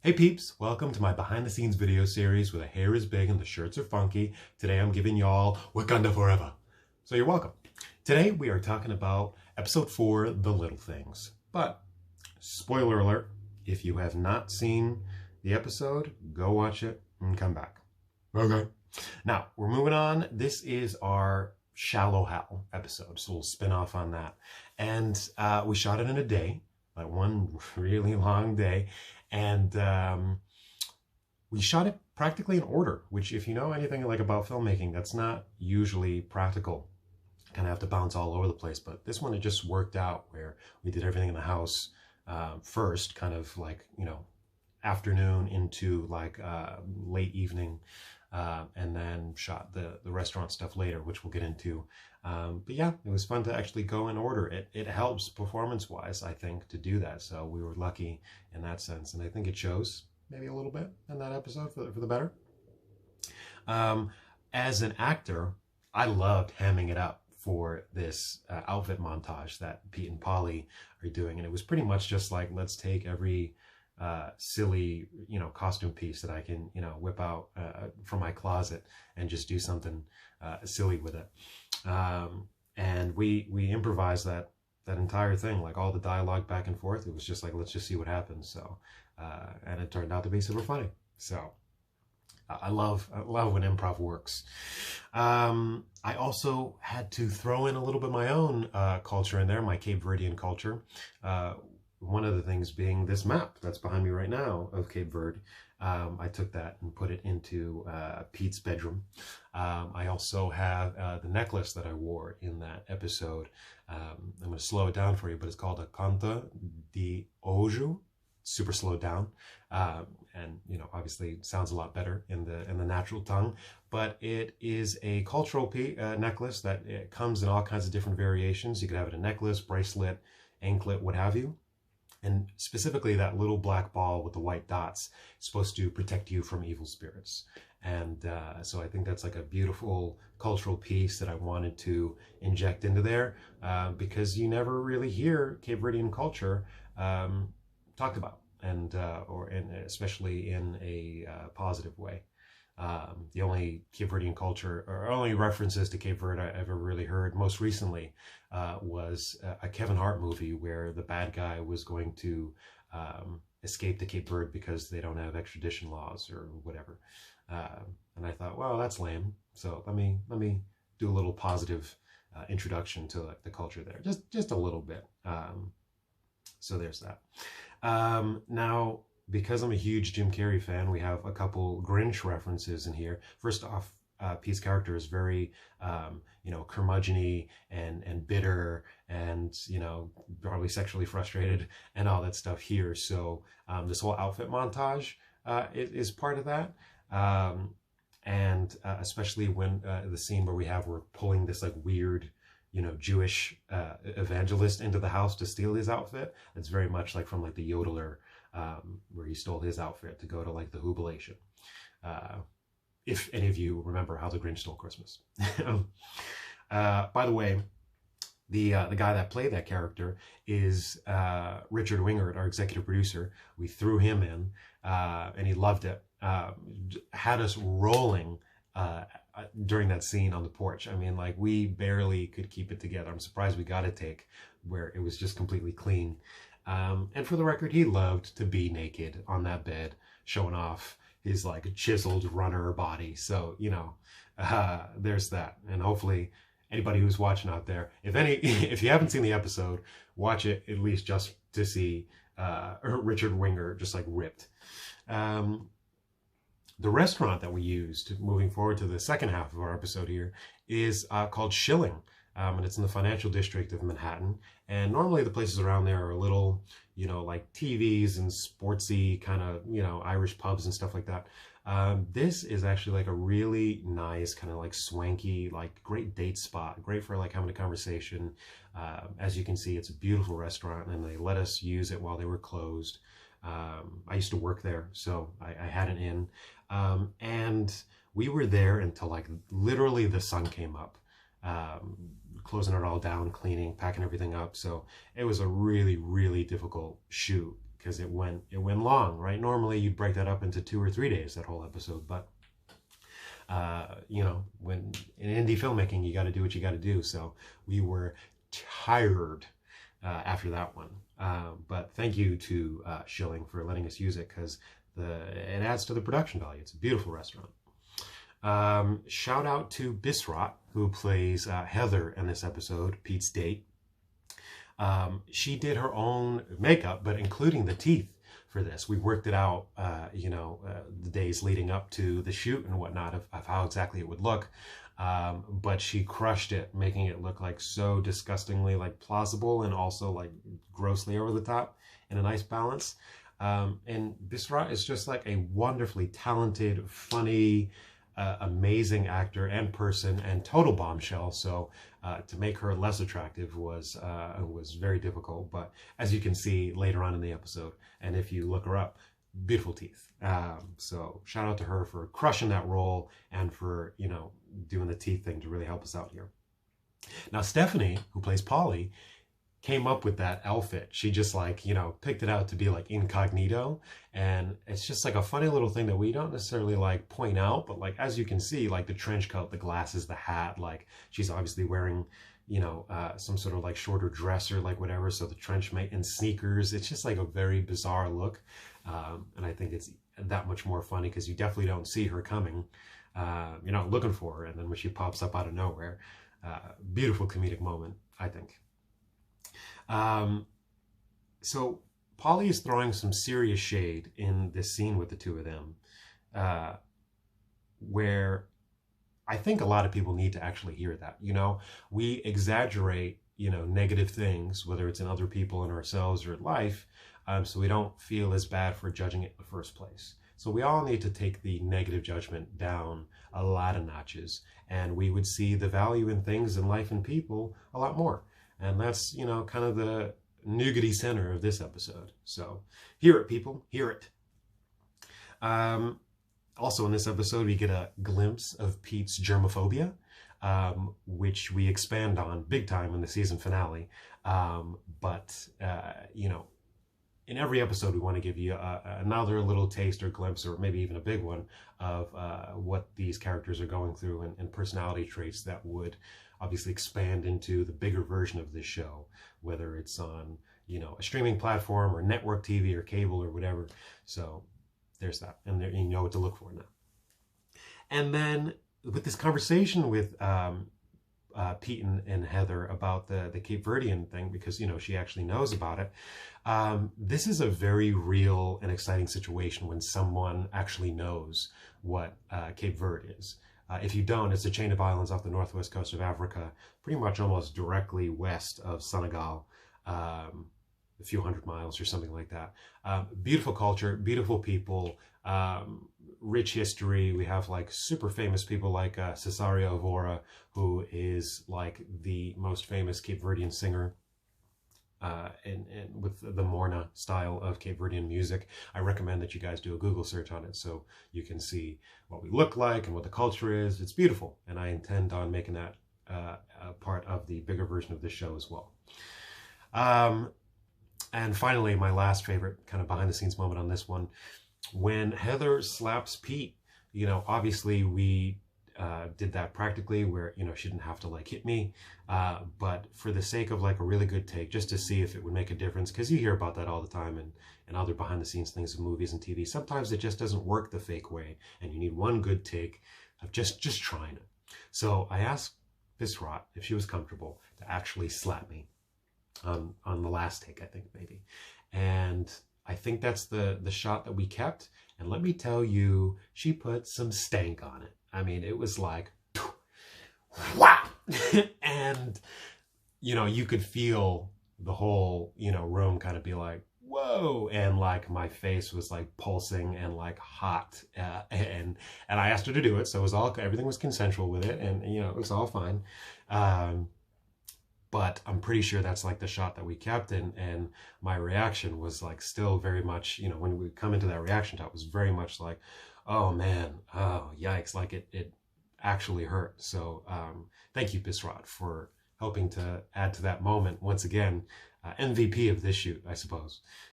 Hey peeps, welcome to my behind the scenes video series where the hair is big and the shirts are funky. Today I'm giving y'all Wakanda Forever. So you're welcome. Today we are talking about episode 4, The Little Things. But, spoiler alert, if you have not seen the episode, go watch it and come back. Okay. Now, we're moving on. This is our Shallow Hal episode, so we'll spin off on that. And we shot it in a day, like one really long day. And we shot it practically in order, which if you know anything like about filmmaking, that's not usually practical. Kind of have to bounce all over the place. But this one, it just worked out where we did everything in the house first, kind of like, you know, afternoon into like late evening, and then shot the restaurant stuff later, which we'll get into. But yeah, it was fun to actually go in order. It helps performance-wise, I think, to do that. So we were lucky in that sense. And I think it shows maybe a little bit in that episode for the better. As an actor, I loved hamming it up for this outfit montage that Pete and Paulie are doing. And it was pretty much just like, let's take every silly, you know, costume piece that I can, you know, whip out from my closet and just do something silly with it. And we improvised that entire thing, like all the dialogue back and forth. It was just like, let's just see what happens. So, and it turned out to be super funny. So I love when improv works. I also had to throw in a little bit of my own culture in there, my Cape Verdean culture. One of the things being this map that's behind me right now of Cape Verde. I took that and put it into Pete's bedroom. I also have the necklace that I wore in that episode. I'm going to slow it down for you, but it's called a Canta de Hojo. Super slowed down. And, you know, obviously sounds a lot better in the natural tongue. But it is a cultural necklace that it comes in all kinds of different variations. You could have it a necklace, bracelet, anklet, what have you. And specifically that little black ball with the white dots is supposed to protect you from evil spirits. And so I think that's like a beautiful cultural piece that I wanted to inject into there because you never really hear Cape Verdean culture talked about, and especially in a positive way. The only Cape Verdean culture, or only references to Cape Verde I ever really heard most recently was a Kevin Hart movie where the bad guy was going to escape to Cape Verde because they don't have extradition laws or whatever. And I thought, well, that's lame. So let me do a little positive introduction to like the culture there, just a little bit. So there's that. Now, because I'm a huge Jim Carrey fan, we have a couple Grinch references in here. First off, Pete's character is very, you know, curmudgeon-y and bitter and, you know, probably sexually frustrated and all that stuff here. So this whole outfit montage is part of that. And especially when the scene where we're pulling this like weird, you know, Jewish evangelist into the house to steal his outfit. It's very much like from like the Yodeler, where he stole his outfit to go to like the Jubilation. If any of you remember how the Grinch stole Christmas. By the way, the guy that played that character is Richard Wingert, our executive producer. We threw him in, and he loved it. Had us rolling during that scene on the porch. I mean, like, we barely could keep it together. I'm surprised we got a take where it was just completely clean. And for the record, he loved to be naked on that bed, showing off his like chiseled runner body. So, you know, there's that. And hopefully anybody who's watching out there, if you haven't seen the episode, watch it at least just to see Richard Winger just like ripped. The restaurant that we used moving forward to the second half of our episode here is called Shilling. And it's in the financial district of Manhattan. And normally the places around there are a little, you know, like TVs and sportsy kind of, you know, Irish pubs and stuff like that. This is actually like a really nice kind of like swanky, like great date spot. Great for like having a conversation. As you can see, it's a beautiful restaurant and they let us use it while they were closed. I used to work there, so I had an in. And we were there until like literally the sun came up. Closing it all down, cleaning, packing everything up. So it was a really, really difficult shoot because it went long, right? Normally you'd break that up into 2 or 3 days, that whole episode, but you know, when in indie filmmaking, you got to do what you got to do. So we were tired after that one. But thank you to Shilling for letting us use it, because it adds to the production value. It's a beautiful restaurant. Shout out to Bisrat, who plays Heather in this episode, Pete's date. She did her own makeup, but including the teeth for this. We worked it out, you know, the days leading up to the shoot and whatnot of how exactly it would look. But she crushed it, making it look like so disgustingly like plausible and also like grossly over the top in a nice balance. And Bisrat is just like a wonderfully talented, funny, amazing actor and person, and total bombshell. So to make her less attractive was very difficult. But as you can see later on in the episode, and if you look her up, beautiful teeth. So shout out to her for crushing that role and for, you know, doing the teeth thing to really help us out here. Now Stephanie, who plays Paulie, came up with that outfit. She just like, you know, picked it out to be like incognito, and it's just like a funny little thing that we don't necessarily like point out, but like as you can see, like the trench coat, the glasses, the hat, like she's obviously wearing, you know, some sort of like shorter dress or like whatever, so the trench mate and sneakers. It's just like a very bizarre look, and I think it's that much more funny because you definitely don't see her coming. You're not looking for her, and then when she pops up out of nowhere, beautiful comedic moment, I think. So Paulie is throwing some serious shade in this scene with the two of them, where I think a lot of people need to actually hear that. You know, we exaggerate, you know, negative things, whether it's in other people, in ourselves, or in life, so we don't feel as bad for judging it in the first place. So we all need to take the negative judgment down a lot of notches, and we would see the value in things in life and people a lot more. And that's, you know, kind of the nougaty center of this episode. So hear it, people, hear it. Also in this episode, we get a glimpse of Pete's germophobia, which we expand on big time in the season finale. You know, in every episode, we want to give you another little taste or glimpse, or maybe even a big one, of what these characters are going through, and personality traits that would obviously expand into the bigger version of this show, whether it's on, you know, a streaming platform or network TV or cable or whatever. So there's that, and there, you know what to look for now. And then with this conversation with Pete and Heather about the Cape Verdean thing, because, you know, she actually knows about it. This is a very real and exciting situation when someone actually knows what Cape Verde is. If you don't, it's a chain of islands off the northwest coast of Africa, pretty much almost directly west of Senegal, a few hundred miles or something like that. Beautiful culture, beautiful people, rich history. We have like super famous people like Cesario Evora, who is like the most famous Cape Verdean singer, and with the Morna style of Cape Verdean music. I recommend that you guys do a Google search on it so you can see what we look like and what the culture is. It's beautiful, and I intend on making that a part of the bigger version of this show as well. And finally, my last favorite kind of behind the scenes moment on this one, when Heather slaps Pete. You know, obviously we did that practically, where, you know, she didn't have to like hit me, but for the sake of like a really good take, just to see if it would make a difference, because you hear about that all the time and other behind the scenes things in movies and TV. Sometimes it just doesn't work the fake way, and you need one good take of just trying it. So I asked Bisrat if she was comfortable to actually slap me on the last take, I think maybe. And I think that's the shot that we kept. And let me tell you, she put some stank on it. I mean, it was like, wow. And, you know, you could feel the whole, you know, room kind of be like, whoa. And like my face was like pulsing and like hot. And I asked her to do it. So it was all, everything was consensual with it. And, you know, it was all fine. But I'm pretty sure that's like the shot that we kept, and my reaction was like still very much, you know, when we come into that reaction shot, was very much like, oh man, oh yikes, like it actually hurt. So thank you, Bisrat, for helping to add to that moment once again. MVP of this shoot, I suppose.